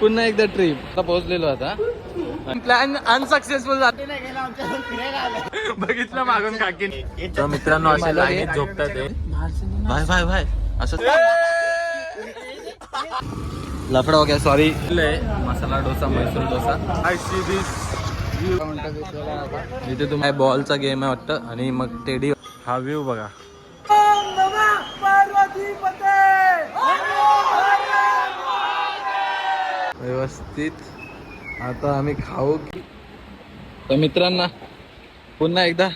पुन्हा एकदा ट्रिप पोहोचलेलो आता. प्लॅन अनसक्सेसफुल झाला. बघितलं मागून काकी. तर मित्रांनो असे लाईनीत झोपतात ते. भाई भाई भाई असं लफडा वगैरे. सॉरी. मसाला डोसा, मैसूर डोसा. इथे तुम्ही बॉलचा गेम आहे वाटतं. आणि मग टेडी. हा व्ह्यू बघा. व्यवस्थित. आता आम्ही खाऊ. तर मित्रांना पुन्हा एकदा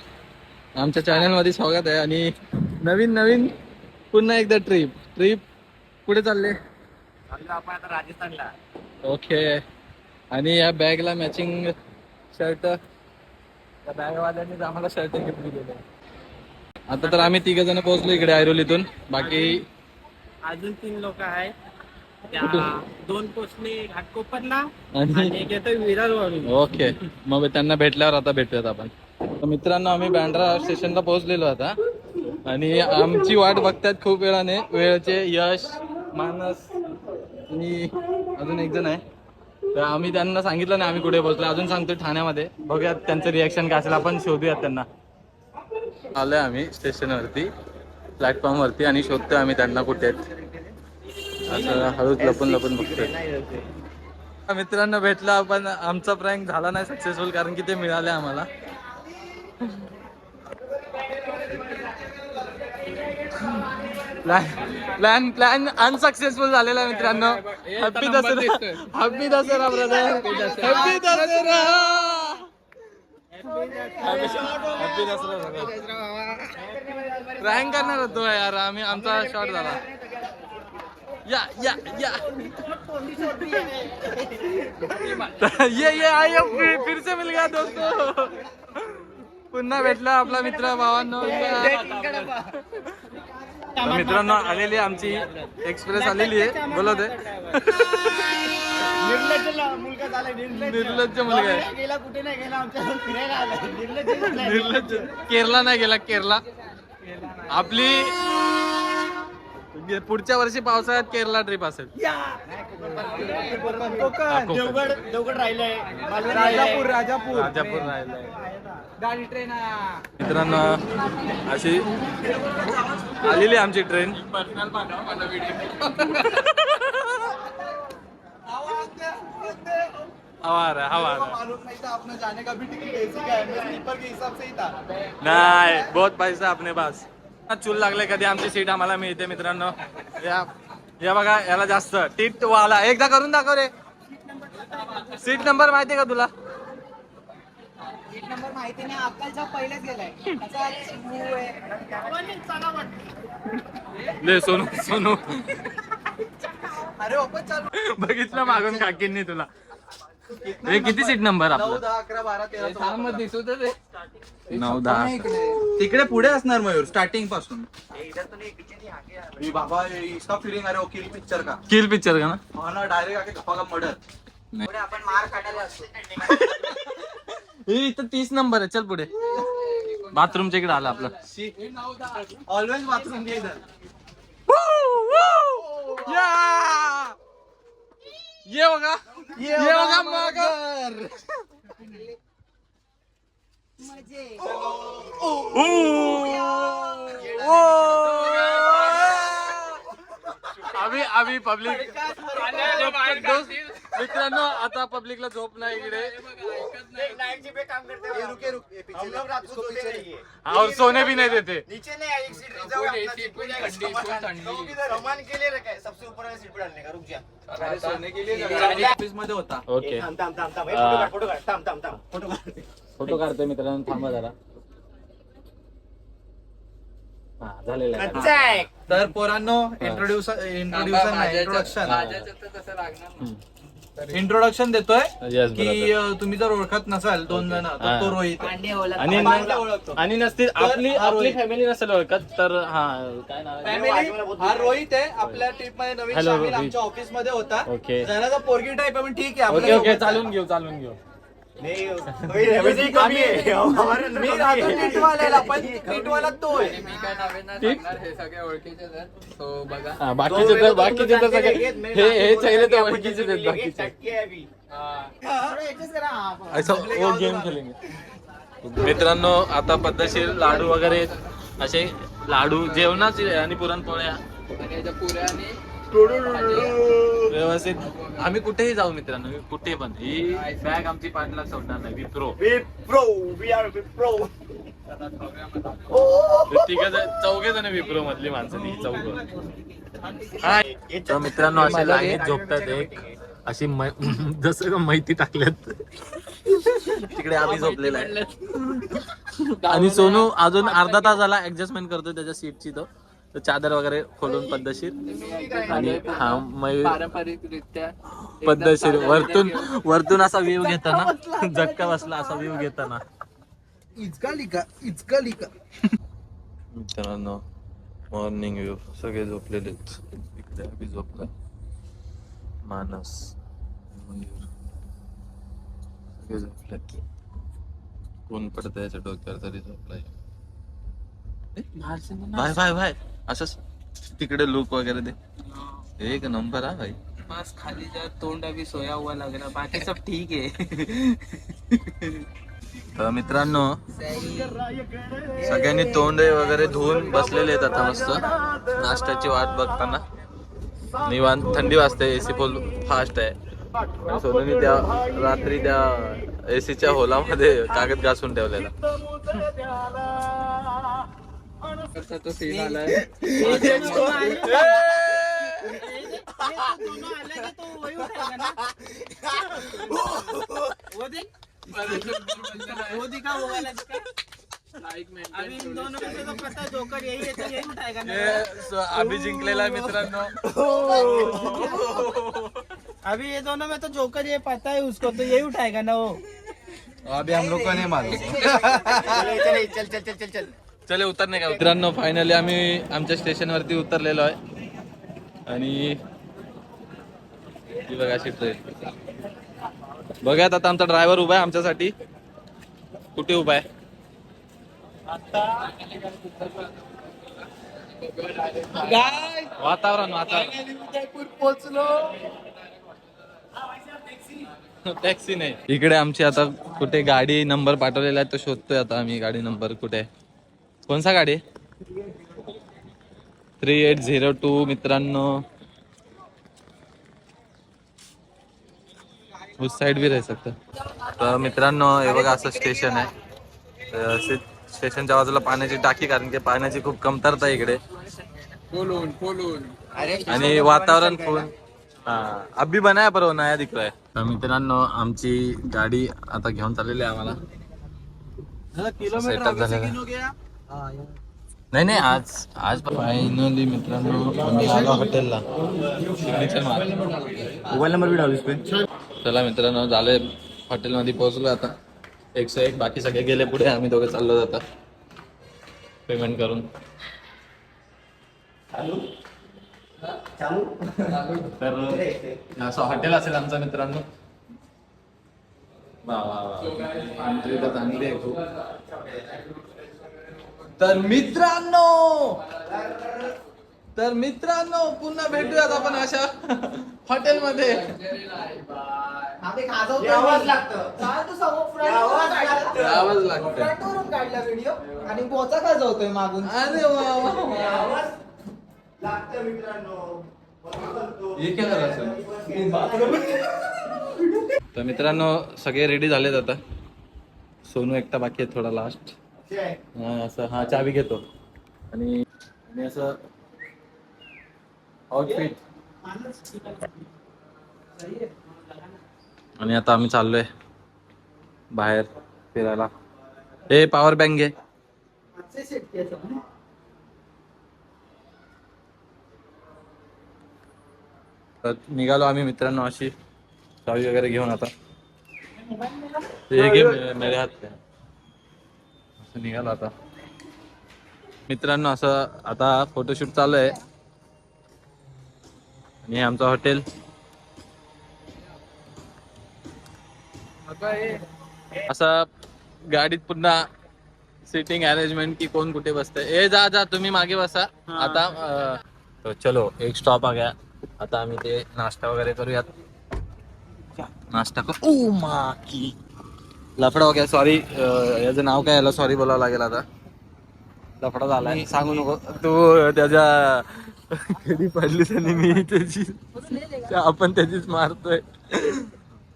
आमच्या चॅनलमध्ये स्वागत आहे. आणि नवीन पुन्हा एकदा ट्रिप कुठे चालले आपण आता राजस्थानला. ओके. आणि या बॅगला मॅचिंग शर्ट त्या बॅगवाल्यांनी आम्हाला शर्ट गिफ्ट दिलेलं आहे. आता तर आम्ही 3 जण पोहोचलो इकडे ऐरोलीतून. बाकी अजून 3 लोक आहेत. त्या कुठून? 2 पोचले घाटकोपरला आणि आणि एक येतोय विरारवरून. ओके. मग त्यांना भेटल्यावर आता भेटूयात आपण. तर मित्रांनो आम्ही बँड्रा स्टेशनला पोहोचलेलो आता. आणि आमची वाट बघतात खूप वेळाने. वेळचे यश, मानस आणि अजून एक जण आहे. तर आम्ही त्यांना सांगितलं नाही आम्ही कुठे पोहोचलो. अजून सांगतो ठाण्यामध्ये. बघूयात त्यांचं रिॲक्शन काय असेल. आपण शोधूयात त्यांना. आलोय आम्ही स्टेशनवरती, प्लॅटफॉर्मवरती. आणि शोधतोय आम्ही त्यांना कुठे आहेत. असं हळूच लपून बघतोय. मित्रांनो भेटला. पण आमचा प्रँक झाला नाही सक्सेसफुल. कारण की ते मिळाले आम्हाला. प्लॅन अनसक्सेसफुल झालेला मित्रांनो. Happy Dussehra. Happy Dussehra brother. Happy Dussehra. Happy Dussehra. Prank करणार होतो यार आम्ही. आमचा शॉट झाला. या या या ये आय फिर से मिल गया दोस्तों. पुन्हा भेटला आपला मित्र भावांनो. मित्रांनो आलेली आमची एक्सप्रेस आलेली आहे. बोलवते. निर्लज्ज मुलगा आहे. गेला कुठे नाही गेला. आमच्या फिरायला आला. निर्लज्ज. केरला नाही गेला. केरला आपली पुढच्या वर्षी पावसाळ्यात केरला ट्रिप असेल. देवगड राहिलंय. राजापूर राहिलंय. गाडी ट्रेन. मित्रांनो अशी आलेली आमची ट्रेन. हवा नाही. बहुत पैसा आपने पास. चूल लागले कधी आमची सीट आम्हाला मिळते मित्रांनो. या बघा याला जास्त टीट वाला. एकदा करून दाखव रे. सीट नंबर माहिती का तुला? सीट नंबर माहिती नाही. अक्कलचा पहिलेच गेलाय. ले सोनू. अरे ओपन चालू. बघितलं मागून काकींनी तुला. हे किती सीट नंबर आपला? 9, 10, 11, 12, 13 दिसत 9, 10 तिकडे पुढे असणार मयूर स्टार्टिंग पासून. बाबा इसका फीलिंग अरे किल पिक्चर का. किल पिक्चर का ना. हा ना. डायरेक्ट आके धप्पा का मर्डर. आपण मार काढायला असतो. हे इथं 30 नंबर आहे. चल पुढे. बाथरूमच्या इकडे आला आपलं. ऑलवेज बाथरूम के इधर. ये बघा मगर. अभी पब्लिक मित्रांनो आता पब्लिकला झोप नाही इकडे. और सोने भी नहीं देते. नीचे नहीं एक सीट रमान के लिए रखा है. सबसे ऊपर वाली सीट पे डालने का. रुक जा. सोने के लिए ऑफिस मध्ये होता. ओके. फोटो काढतोय मित्रांनो. थांबा जरा. हा झालेला आहे. तर पोरांनो इंट्रोडक्शन देतोय Yes, की brother. तुम्ही जर ओळखत नसाल 2 जण तर तो रोहित आणि नसतील आपली फॅमिली नसेल ओळखत तर हा काय नाव आहे? फॅमिली. हा रोहित आहे. आपल्या ट्रिप मध्ये नवीन Hello, शामिल रोहित. आमच्या ऑफिस मध्ये होता. ओके जरा पोरगी टाईप आहे पण ठीक आहे. ओके आपल्याला चालून घेऊ. मी राहतो टिटवाल्याला, पण टिटवाला तो आहे. मी काय नावे नाही सांगणार, हे सगळे ओळखीचेच आहेत. So बघा. हा, बाकीचे तर सगळे हे चेहरे तर ओळखीचे आहेत बाकीचे. असं वो गेम खेळेंगे. मित्रांनो आता पद्धतशीर लाडू वगैरे असे लाडू जेवणाचे आणि पुरणपोळ्या आणि याच्या पुऱ्या आणि व्यवस्थित. आम्ही कुठेही जाऊ मित्रांनो, कुठे पण ही बॅग आमची पाठला सोडणार नाही. विप्रो चौघे जण विप्रो मधली माणसं ती चौघ. मित्रांनो असे लाईनीत झोपतात एक अशी जसं का माहिती टाकल्यात तिकडे आम्ही झोपलेला आहे. आणि सोनू अजून अर्धा तास झाला ऍडजस्टमेंट करतोय त्याच्या सीटची. तो चादर वगैरे खोलून पद्धतशीर आणि हा मयूर पारंपरिकरित्या पद्धतशीर वरतून असा व्ह्यू घेताना झटका बसला असा व्ह्यू घेताना. मित्रांनो मॉर्निंग व्ह्यू सगळे झोपलेले इकडे आम्ही झोपला. मानस मयूर सगळे झोपलेत. कोण पडतं याच्या डोक्यावर तरी झोपलाय. भाई भाई भाई असंच तिकडे लुक वगैरे दे. एक नंबर हा भाई. बस खाली जा तोंड अभी सोया हुआ लग रहा, बाकी सब ठीक है. तर मित्रांनो सगळ्यांनी तोंड वगैरे धुवून बसलेले आहेत आता मस्त नाश्त्याची वाट बघताना. निवांत थंडी वाजते, एसी फुल फास्ट आहे. आणि सोनूनी त्या रात्री त्या एसीच्या होलामध्ये कागद घासून ठेवलेला. तो सीन आलाय. वो दिखा वो वाला दिखा. अभी इन दोनों में से तो पता है जोकर यही है, तो यही उठाएगा ना. आम्ही जिंकलेला आहे मित्रांनो. अभी ये दोनों में तो जोकर ये पता है उसको, तो यही उठाएगा ना वो. अभी हम लोग को नहीं मालूम. चले उतरणे का. मित्रांनो फायनली आम्ही आमच्या स्टेशन वरती उतरलेलो आहे आणि ही बघा अशी ट्रेन. बघात आता आमचा ड्रायव्हर उभा आहे आमच्यासाठी. कुठे उभा आहे वातावरण पोचलो. टॅक्सी नाही इकडे आमची. आता कुठे गाडी नंबर पाठवलेला आहे तो शोधतोय आता आम्ही. गाडी नंबर कुठे आहे, कोणसा गाडी 3802 मित्रांनो. उस साइड भी रह सकता. तर मित्रांनो हे बघा असं स्टेशन आहे. स्टेशनच्या बाजूला पाण्याची टाकी, कारण की पाण्याची खूप कमतरता आहे इकडे. आणि वातावरण फुल अभी बनाया पर नया दिख रहा है. तर मित्रांनो आमची गाडी आता घेऊन चाललेली आहे आम्हाला. सेटअप झालेला नाही आज फायनली मित्रांनो आम्ही आलो हॉटेलला. सिग्नेचर मार मोबाईल नंबर भी डालू इस पे. चला मित्रांनो झाले हॉटेलमध्ये पोहोचलो आता. 101 बाकी सगळे गेले पुढे. आम्ही दोघे चाललो आता पेमेंट करून. तर असं हॉटेल असेल आमचं मित्रांनो. वा वा वा एंट्री तर चांगली आहे खूप. तर मित्रांनो पुन्हा भेटूयात आपण अशा हॉटेलमध्ये. यावंच लागतं. यावंच लागतं. काढला व्हिडिओ आणि बोचा का जातोय मागून. अरे वा वा हे काय करायचं. तर मित्रांनो सगळे रेडी झालेत आता. सोनू एकटा बाकी आहे थोडा लास्ट. असं हा चावी घेतो आणि असं आउटफिट. आणि आता आम्ही चाललोय बाहेर फिरायला. हे पॉवर बँक घे. तर निघालो आम्ही मित्रांनो अशी चावी वगैरे घेऊन. आता हे घे मेरे हात पे. असं निघालो आता मित्रांनो. असं आता फोटोशूट चालू आहे आणि हे आमचं हॉटेल. असं गाडीत पुन्हा सिटिंग अरेंजमेंट की कोण कुठे बसतंय. ए जा जा तुम्ही मागे बसा. आता तो चलो एक स्टॉप आ गया. आता आम्ही ते नाश्ता वगैरे करूयात. नाश्ता कर ओ माकी लफडा हो गया. सॉरी याचं नाव काय याला सॉरी बोलावं लागेल आता. लफडा झालाय सांगू नको तू. त्याच्या कधी पडली त्याने मी त्याची आपण त्याचीच मारतोय.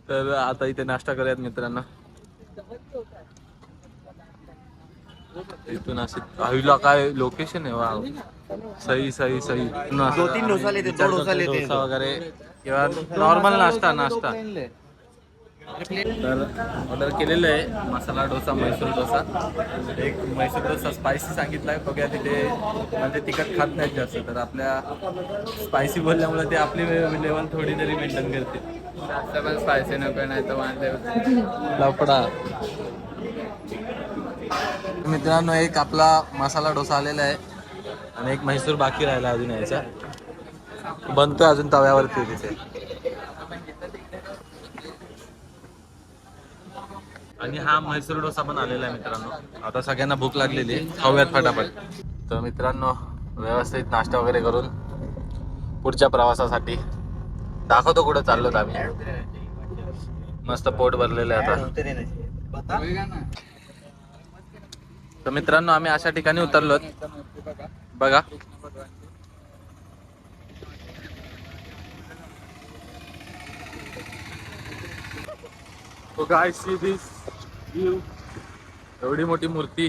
तर आता इथे नाश्ता करूयात मित्रांनो. इथून असे आईला काय लोकेशन आहे. वा सही सही सही. 2-3 डोसा लेते, 2 डोसा लेते. डोसा वगैरे किंवा नॉर्मल नाश्ता तर ऑर्डर केलेलं आहे. मसाला डोसा, म्हैसूर डोसा. एक म्हैसूर डोसा स्पायसी सांगितलाय. बघूया तिथे म्हणजे तिखट खात नाहीत जास्त. तर आपल्या स्पायसी बोलल्यामुळे ते आपली लेवल थोडी तरी मेंटेन करते. जास्त पण स्पायसी नको नाही तर वांदे लफडा. मित्रांनो एक आपला मसाला डोसा आलेला आहे आणि एक म्हैसूर बाकी राहिला अजून यायचा. बनतोय अजून तव्यावरती तिथे. आणि हा म्हैसूर डोसा पण आलेला आहे मित्रांनो. आता सगळ्यांना भूक लागलेली आहे, खाऊयात फटाफट. तर मित्रांनो व्यवस्थित नाश्ता वगैरे करून पुढच्या प्रवासासाठी दाखवतो कुठं चाललो आम्ही. मस्त पोट भरलेलं आहे आता. तर मित्रांनो आम्ही अशा ठिकाणी उतरलो बघा. So guys, see this view. एवढी मोठी मूर्ती.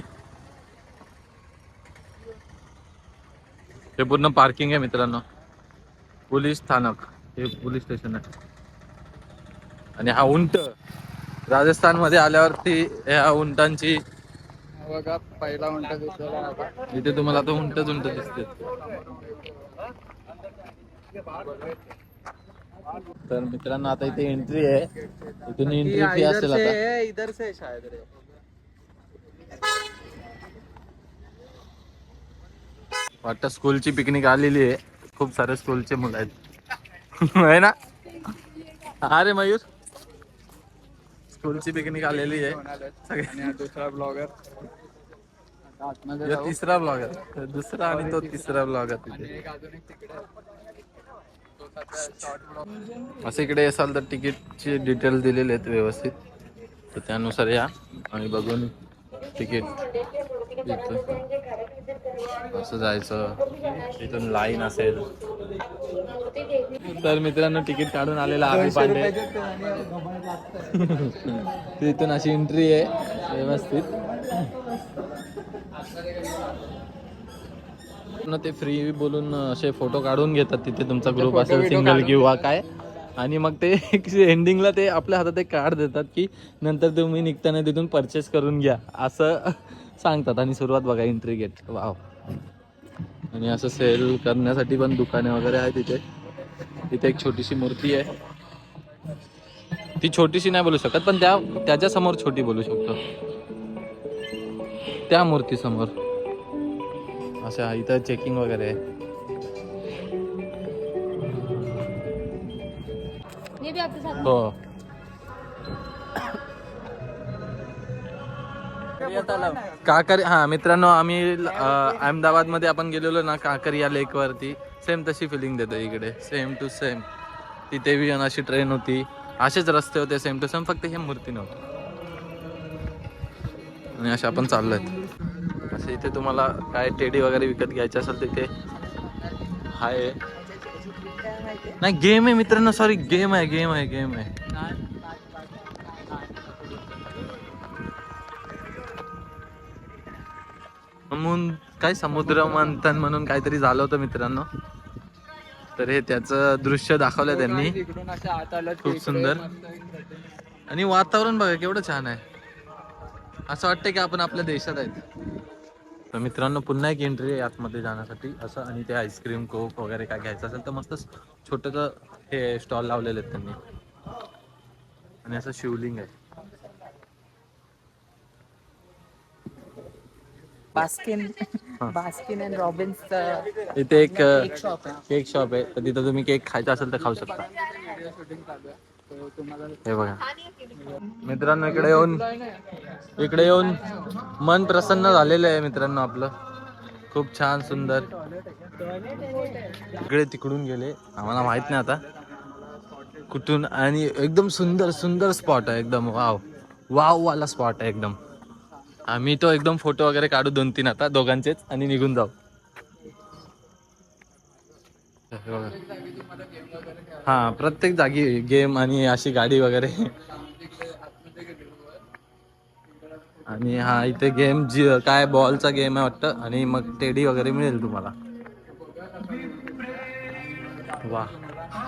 हे पूर्ण पार्किंग आहे मित्रांनो. पोलीस स्थानक हे पोलीस स्टेशन आहे. आणि हा उंट राजस्थान मध्ये आल्यावरती ह्या उंटांची बघा पहिला उंट दिसला. इथे तुम्हाला आता उंटच उंट दिसते. तर मित्रांनो आता इथे एंट्री आहे. इथून एंट्री फी असेल आता. इधर से शायद रे. वाटतं स्कूलची पिकनिक आलेली आहे. खूप सारे स्कूलचे मुलं आहेत आहे ना. अरे मयूर स्कूलची पिकनिक आलेली आहे सगळे. दुसरा ब्लॉगर तिसरा ब्लॉगर. दुसरा आणि तो तिसरा ब्लॉगर तिथे. असं इकडे असाल तर तिकीटचे डिटेल दिलेले आहेत व्यवस्थित. तर त्यानुसार या आणि बघून तिकीट असं जायचं. तिथून लाईन असेल. तर मित्रांनो तिकीट काढून आलेला आम्ही पांडे. तिथून अशी एंट्री आहे व्यवस्थित. ते फ्री बोलून असे फोटो काढून घेतात तिथे. तुमचा ग्रुप असेल सिंगल किंवा काय. आणि मग ते एंडिंगला ते आपल्या हातात एक कार्ड देतात की नंतर तुम्ही निघताना तिथून परचेस करून घ्या असं सांगतात. आणि सुरुवात बघा एंट्री गेट. वाव. आणि असं सेल करण्यासाठी पण दुकाने वगैरे आहे तिथे. तिथे एक छोटीशी मूर्ती आहे. ती छोटीशी नाही बोलू शकत पण त्याच्या समोर छोटी बोलू शकतो. त्या मूर्ती समोर असं इथं चेकिंग वगैरे आहे. हो. काकर हा मित्रांनो आम्ही अहमदाबाद मध्ये आपण गेलेलो ना काकरिया लेक वरती. सेम तशी फिलिंग देतो इकडे. Same to same. तिथे बी अशी ट्रेन होती. असेच रस्ते होते सेम टू सेम. फक्त हे मूर्ती नव्हती. आणि अशा आपण चाललोय. असं इथे तुम्हाला काय टेडी वगैरे विकत घ्यायचे असेल तिथे हाय. नाही गेम आहे मित्रांनो. सॉरी गेम आहे. म्हणून काय समुद्र मंथन म्हणून काहीतरी झालं होतं मित्रांनो. तर हे त्याचं दृश्य दाखवलं त्यांनी. खूप सुंदर. आणि वातावरण बघा केवढं छान आहे. असं वाटतं की आपण आपल्या देशात आहेत. तर मित्रांनो पुन्हा एक एंट्री आहे आतमध्ये जाण्यासाठी असं. आणि ते आईस्क्रीम कोक वगैरे काय घ्यायचं असेल तर मस्त छोटंसं हे स्टॉल लावलेले आहेत त्यांनी. आणि असं शिवलिंग आहे. बास्किन अँड रॉबिन्स इथे एक शॉप आहे. केक शॉप आहे. तर तिथं तुम्ही केक खायचा असेल तर खाऊ शकता. हे बघा मित्रांनो, इकडे येऊन मन प्रसन्न झालेलं आहे मित्रांनो आपलं. खूप छान सुंदर. इकडे तिकडून गेले आम्हाला माहित नाही आता कुठून, आणि एकदम सुंदर सुंदर स्पॉट आहे एकदम. वाव वाव वाला स्पॉट आहे एकदम. आम्ही तो एकदम फोटो वगैरे काढू 2-3 आता दोघांचेच आणि निघून जाऊ. हा, प्रत्येक जागी गेम आणि अशी गाडी वगैरे. आणि हा इथे गेम काय बॉलचा गेम आहे वाटतं, आणि मग टेडी वगैरे मिळेल तुम्हाला. वा,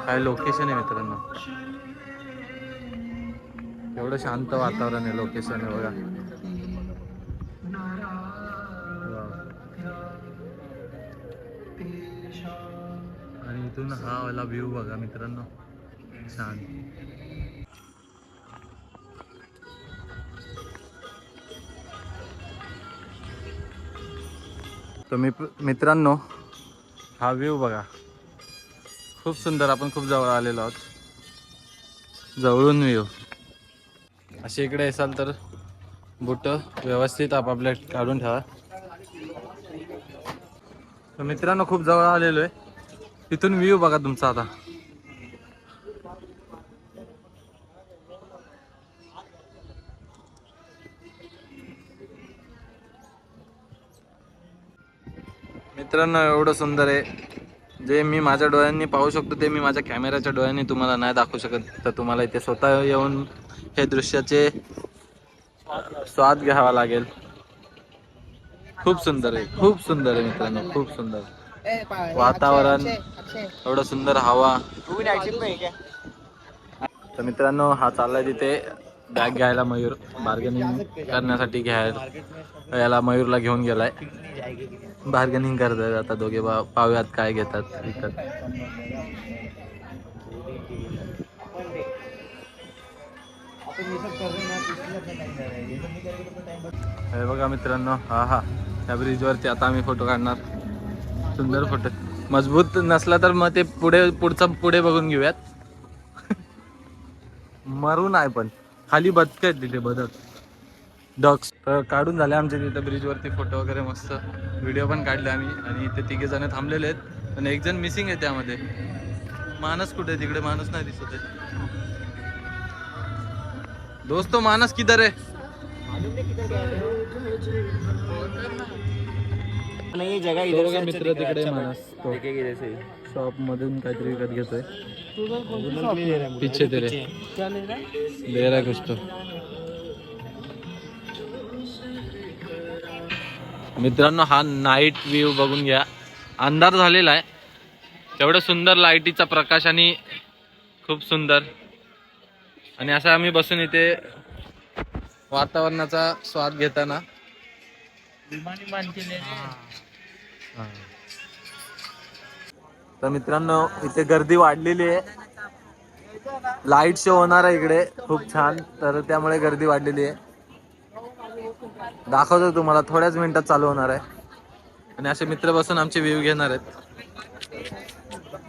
काय लोकेशन आहे मित्रांनो. एवढं शांत वातावरण आहे, लोकेशन आहे बघा. आणि इथून हा वाला व्ह्यू बघा मित्रांनो, छान. तर मित्रांनो, हा व्ह्यू बघा, खूप सुंदर. आपण खूप जवळ आलेलो आहोत, जवळून व्ह्यू. असे इकडे असाल तर बुट व्यवस्थित आपापल्या काढून ठेवा. तर मित्रांनो, खूप जवळ आलेलो आहे. तिथून व्ह्यू बघा तुमचा आता. मित्रांनो, एवढं सुंदर आहे. जे मी माझ्या डोळ्यांनी पाहू शकतो ते मी माझ्या कॅमेऱ्याच्या डोळ्यांनी तुम्हाला नाही दाखवू शकत. तर तुम्हाला इथे स्वतः येऊन हे दृश्याचे स्वाद घ्यावा लागेल. खूप सुंदर आहे, खूप सुंदर आहे मित्रांनो, खूप सुंदर वातावरण, एवढं सुंदर हवा. तर मित्रांनो, हा चाललाय तिथे बॅग घ्यायला. मयूर बार्गेनिंग करण्यासाठी याला मयूरला घेऊन गेलाय. बार्गेनिंग करतात आता दोघे. पाहूयात काय घेतात विकत. हे बघा मित्रांनो, हा त्या ब्रिजवरती आता आम्ही फोटो काढणार. सुंदर फोटो. मजबूत नसला तर मग ते पुढे बघून घेऊयात. मरून आहे पण खाली बदक आहेत तिथे, डॉग्स. तर काढून झाले आमचे तिथे ब्रिजवरती फोटो वगैरे, मस्त व्हिडिओ पण काढले आम्ही. आणि इथे 3 जण थांबलेले आहेत, पण 1 जण मिसिंग आहे त्यामध्ये. मानस कुठे आहे? तिकडे मानस नाही दिसत आहे. दोस्तो, मानस किधर है? मित्र तिकडे मानस शॉप मधून काहीतरी विकत घेतोय. पीछे तेरे ले रहा कुछ तो. मित्रांनो, हा नाईट व्ह्यू बघून घ्या. अंधार झालेला आहे, एवढं सुंदर लाईटीचा प्रकाश आणि खूप सुंदर. आणि असं आम्ही बसून इथे वातावरणाचा स्वाद घेताना. तर मित्रांनो, इथे गर्दी वाढलेली आहे. लाईट शो होणार आहे इकडे खूप छान, तर त्यामुळे गर्दी वाढलेली आहे. दाखवतो तुम्हाला, थोड्याच मिनिटात चालू होणार आहे. आणि असे मित्र बसून आमचे व्ह्यू घेणार आहेत.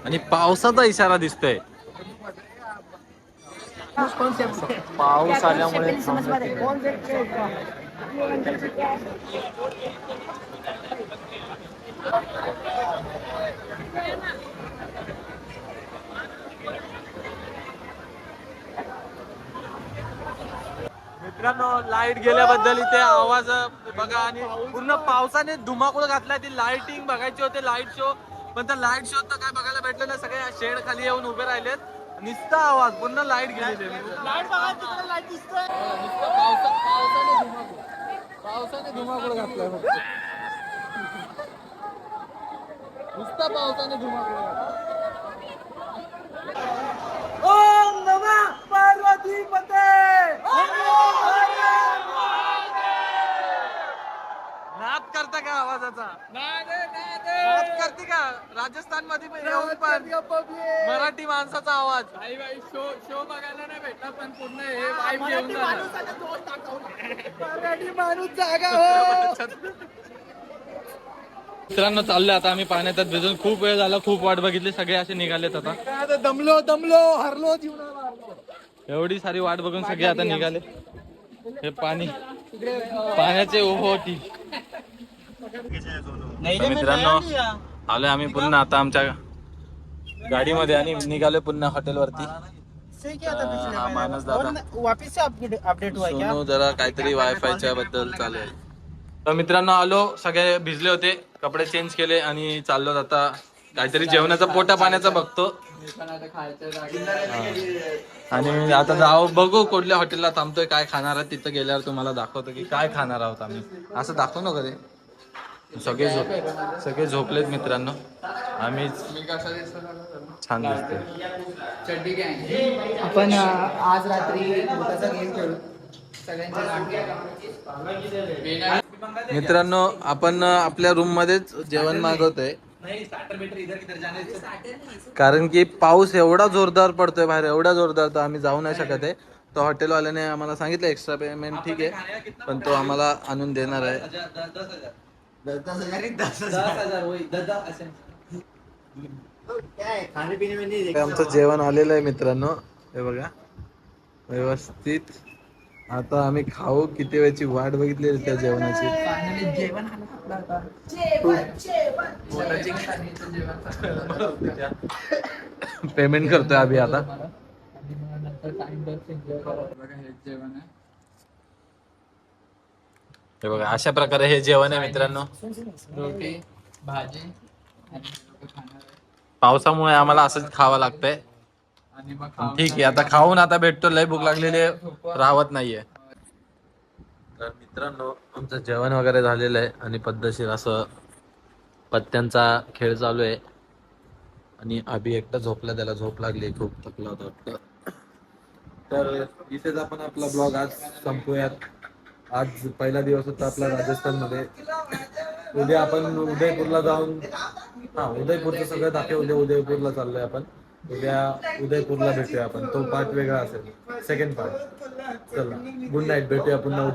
आणि पावसाचा इशारा दिसतोय. पाऊस आल्यामुळे मित्रांनो, लाईट गेल्याबद्दल इथे आवाज बघा. आणि पूर्ण पावसाने धुमाकूळ घातलाय. ती लाईटिंग बघायची होते, लाईट शो, पण त्या लाईट शो तर काय बघायला भेटलं नाही. सगळे शेड खाली येऊन उभे राहिलेत. नुसता आवाज, पूर्ण लाईट गेलेली. पावसाने धुमाकूळ घातलाय फक्त. नुसता पावसाने धुमाकूळ घातलाय. ओम नमः पार्वती पते. नाद करता का आवाजाचा? नाद करते का? राजस्थान मध्ये येऊन पण मराठी माणसाचा आवाज. शो बघायला नाही भेटला, पण पूर्ण हे वाइब घेऊन मराठी माणूस जागा हो. मित्रांनो, चाललोय आता आम्ही पाण्यात भिजून. खूप वेळ झाला, खूप वाट बघितली. सगळे असे निघालेत आता. दमलो हरलो जीवनाला. एवढी सारी वाट बघून सगळे आता निघाले. हे पाण्याचे ओहोटी. मित्रांनो आलोय आम्ही पुन्हा आता आमच्या गाडीमध्ये आणि निघालोय पुन्हा हॉटेलवरती. हा मानस दादा वापिस से अपडेट हुआ क्या? सोनू जरा काहीतरी वायफायच्या बद्दल चालू आहे. तर मित्रांनो आलो, सगळे भिजले होते, कपडे चेंज केले आणि चाललो आता काहीतरी जेवणाचा पोटा पाण्याचा बघतो. आणि आता जाऊ बघू कुठल्या हॉटेलला थांबतोय, काय खाणार आहे तिथं गेल्यावर तुम्हाला दाखवतो की काय खाणार आहोत आम्ही. असं दाखव ना कधी. सगळे झोपलेत मित्रांनो, आम्ही छान दिसते. आपण आज रात्री भूताचा गेम खेळू. मित्रांनो आपण आपल्या रूम मध्येच जेवण मागवतोय कारण की पाऊस एवढा जोरदार पडतोय बाहेर, एवढा जोरदार, तर आम्ही जाऊ नाही शकत आहे. तो हॉटेलवाल्याने आम्हाला सांगितलं एक्स्ट्रा पेमेंट ठीक आहे, पण तो आम्हाला आणून देणार आहे. आमचं जेवण आलेलं आहे मित्रांनो, हे बघा व्यवस्थित. आता आम्ही खाऊ, किती वेळची वाट बघितली त्या जेवणाची. पेमेंट करतोय आम्ही आता. हे बघा अशा प्रकारे हे जेवण आहे मित्रांनो. रोटी भाजी पावसामुळे आम्हाला असंच खावं लागतंय. आणि मग ठीक आहे आता खाऊन आता भेटतो, लय भूक लागलेली राहत नाहीये. तर मित्रांनो आमचं जेवण वगैरे झालेलं आहे आणि पद्धतशीर असं पत्त्यांचा खेळ चालू आहे. आणि अभि एकटा झोपला, त्याला झोप लागली, खूप थकला होता वाटतं. तर इथेच आपण आपला ब्लॉग आज संपूयात. आज पहिला दिवस होता आपला राजस्थानमध्ये. उद्या आपण उदयपूरला जाऊन उदयपूरचं सगळं दाखव. उदयपूरला चाललोय आपण. उद्या उदयपूरला भेटूया आपण, तो पार्ट वेगळा असेल, सेकंड पार्ट. चला गुड नाईट, भेटूया पुन्हा उद्या.